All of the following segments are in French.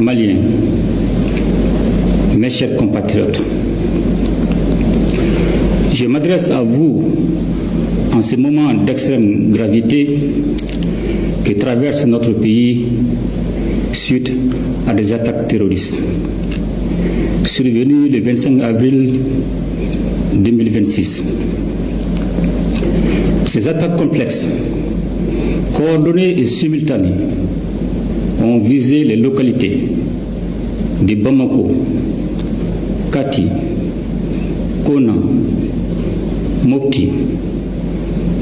Maliens, mes chers compatriotes, je m'adresse à vous en ce moment d'extrême gravité que traverse notre pays suite à des attaques terroristes survenues le 25 avril 2026. Ces attaques complexes, coordonnées et simultanées, ont visé les localités de Bamako, Kati, Kona, Mopti,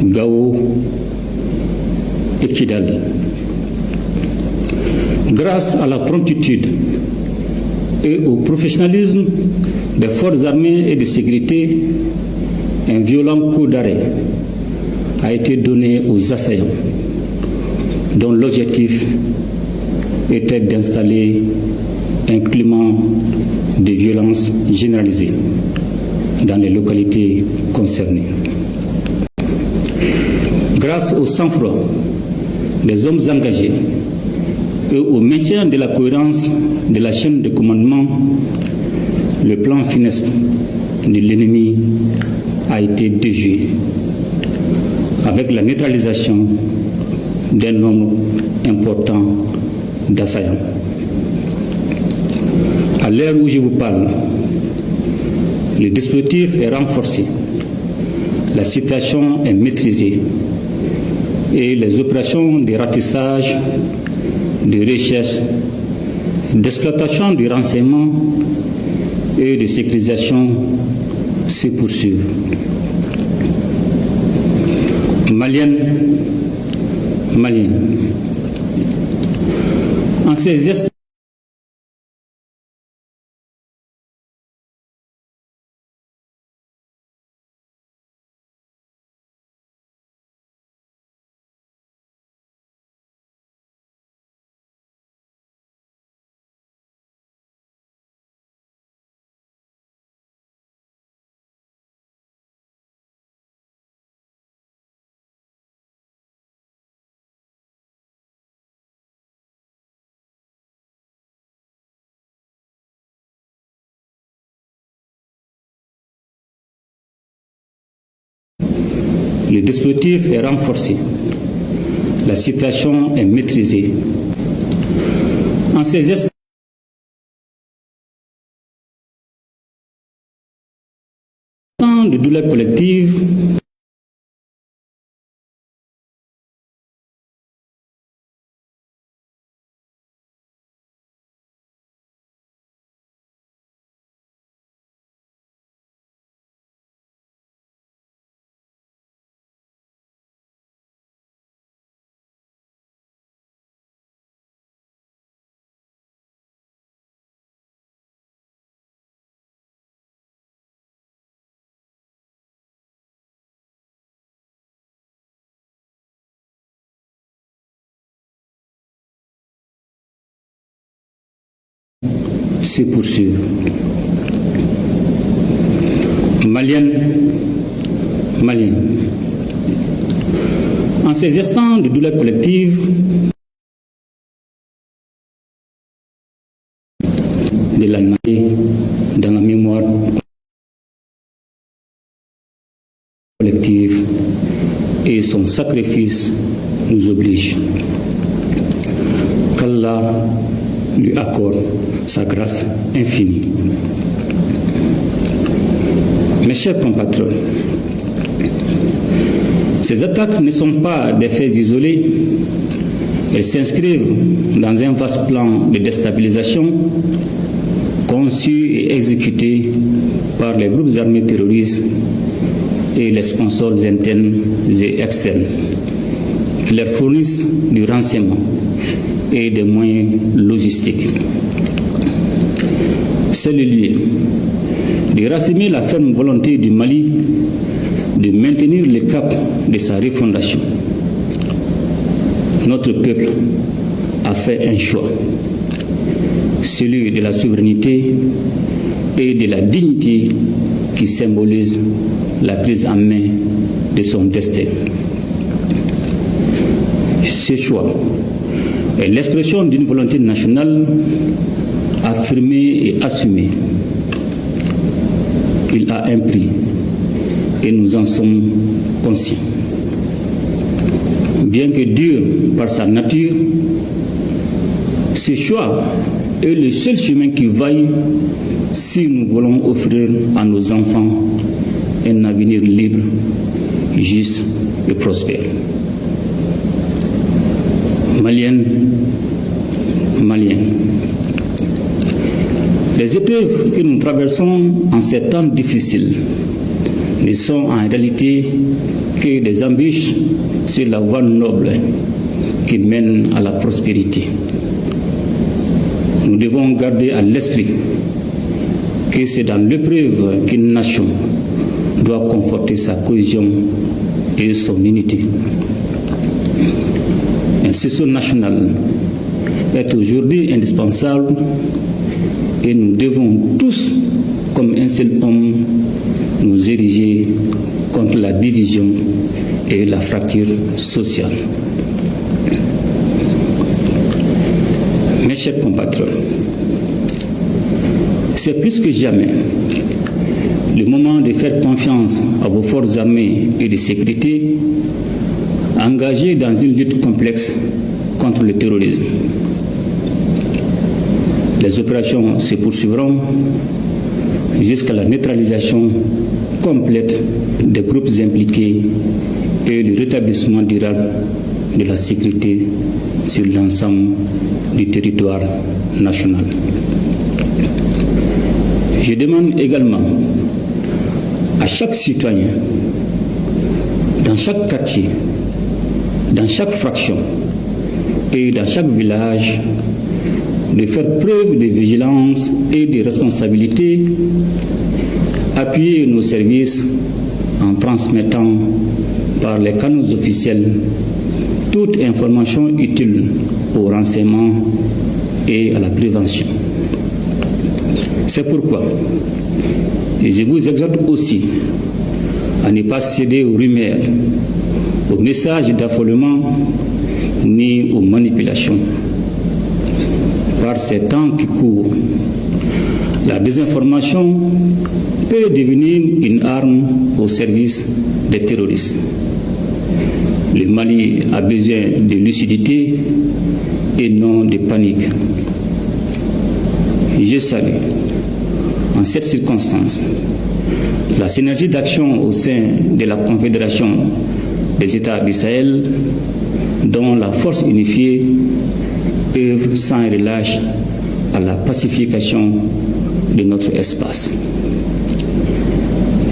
Gao et Kidal. Grâce à la promptitude et au professionnalisme des forces armées et de sécurité, un violent coup d'arrêt a été donné aux assaillants, dont l'objectif était d'installer un climat de violence généralisée dans les localités concernées. Grâce au sang-froid des hommes engagés et au maintien de la cohérence de la chaîne de commandement, le plan funeste de l'ennemi a été déjoué avec la neutralisation d'un nombre important d'assaillants. À l'heure où je vous parle, le dispositif est renforcé, la situation est maîtrisée et les opérations de ratissage, de recherche, d'exploitation du renseignement et de sécurisation se poursuivent. Maliennes, Maliens, en ces instants, le dispositif est renforcé, la situation est maîtrisée. En ces instants de douleur collective, se poursuivent. Maliennes, Maliens, en ces instants de douleur collective, de la naïe dans la mémoire collective et son sacrifice nous oblige. Qu'Allah lui accorde sa grâce infinie. Mes chers compatriotes, ces attaques ne sont pas des faits isolés, elles s'inscrivent dans un vaste plan de déstabilisation conçu et exécuté par les groupes armés terroristes et les sponsors internes et externes qui leur fournissent du renseignement et des moyens logistiques. C'est le lieu de raffirmer la ferme volonté du Mali de maintenir le cap de sa refondation. Notre peuple a fait un choix, celui de la souveraineté et de la dignité qui symbolise la prise en main de son destin. Ce choix est l'expression d'une volonté nationale affirmée et assumée. Il a un prix et nous en sommes conscients. Bien que dur par sa nature, ce choix est le seul chemin qui vaille si nous voulons offrir à nos enfants un avenir libre, juste et prospère. Maliennes, Maliens, les épreuves que nous traversons en ces temps difficiles ne sont en réalité que des embûches sur la voie noble qui mène à la prospérité. Nous devons garder à l'esprit que c'est dans l'épreuve qu'une nation doit conforter sa cohésion et son unité. L'institution nationale est aujourd'hui indispensable et nous devons tous, comme un seul homme, nous ériger contre la division et la fracture sociale. Mes chers compatriotes, c'est plus que jamais le moment de faire confiance à vos forces armées et de sécurité engagées dans une lutte complexe contre le terrorisme. Les opérations se poursuivront jusqu'à la neutralisation complète des groupes impliqués et le rétablissement durable de la sécurité sur l'ensemble du territoire national. Je demande également à chaque citoyen, dans chaque quartier, dans chaque fraction et dans chaque village, de faire preuve de vigilance et de responsabilité, appuyer nos services en transmettant par les canaux officiels toute information utile au renseignement et à la prévention. C'est pourquoi je vous exhorte aussi à ne pas céder aux rumeurs, aux messages d'affolement ni aux manipulations. Par ces temps qui courent, la désinformation peut devenir une arme au service des terroristes. Le Mali a besoin de lucidité et non de panique. Je salue, en cette circonstance, la synergie d'action au sein de la Confédération des États du Sahel, dont la force unifiée œuvre sans relâche à la pacification de notre espace.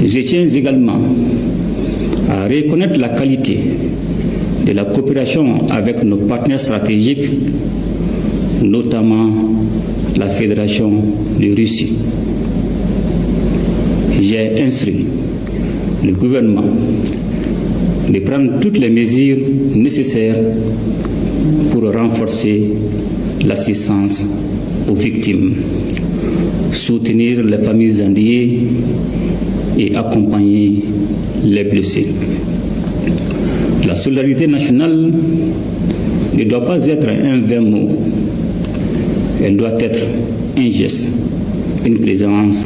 Je tiens également à reconnaître la qualité de la coopération avec nos partenaires stratégiques, notamment la Fédération de Russie. J'ai instruit le gouvernement de prendre toutes les mesures nécessaires pour renforcer l'assistance aux victimes, soutenir les familles endeuillées et accompagner les blessés. La solidarité nationale ne doit pas être un vain mot, elle doit être un geste, une présence